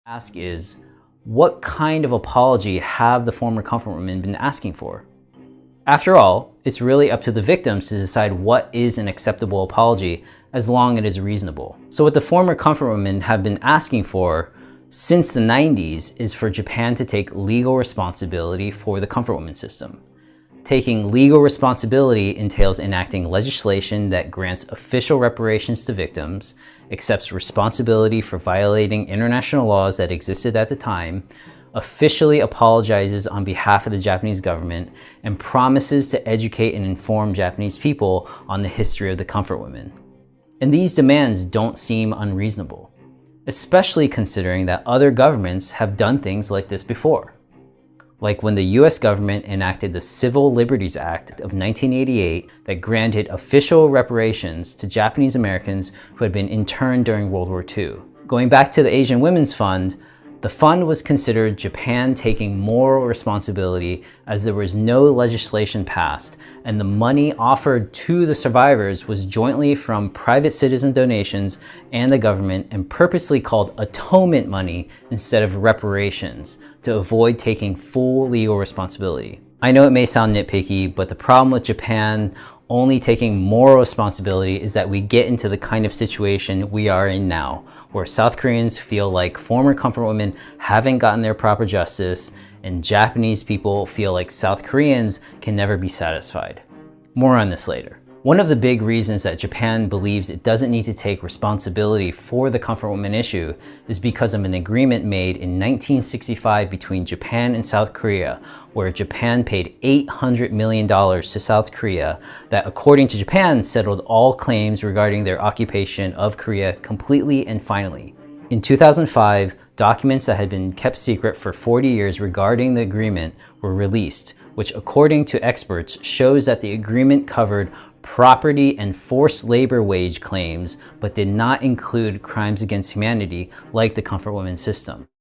Ask is, what kind of apology have the former comfort women been asking for? After all, it's really up to the victims to decide what is an acceptable apology as long as it is reasonable. So what the former comfort women have been asking for since the 90s is for Japan to take legal responsibility for the comfort women system. Taking legal responsibility entails enacting legislation that grants official reparations to victims, accepts responsibility for violating international laws that existed at the time, officially apologizes on behalf of the Japanese government, and promises to educate and inform Japanese people on the history of the comfort women. And these demands don't seem unreasonable, especially considering that other governments have done things like this before. Like when the US government enacted the Civil Liberties Act of 1988 that granted official reparations to Japanese Americans who had been interned during World War II. Going back to the Asian Women's Fund, the fund was considered Japan taking moral responsibility as there was no legislation passed, and the money offered to the survivors was jointly from private citizen donations and the government, and purposely called atonement money instead of reparations to avoid taking full legal responsibility. I know it may sound nitpicky, but the problem with Japan only taking moral responsibility is that we get into the kind of situation we are in now, where South Koreans feel like former comfort women haven't gotten their proper justice, and Japanese people feel like South Koreans can never be satisfied. More on this later. One of the big reasons that Japan believes it doesn't need to take responsibility for the comfort women issue is because of an agreement made in 1965 between Japan and South Korea, where Japan paid $800 million to South Korea that, according to Japan, settled all claims regarding their occupation of Korea completely and finally. In 2005, documents that had been kept secret for 40 years regarding the agreement were released, which, according to experts, shows that the agreement covered property and forced labor wage claims, but did not include crimes against humanity like the comfort women system.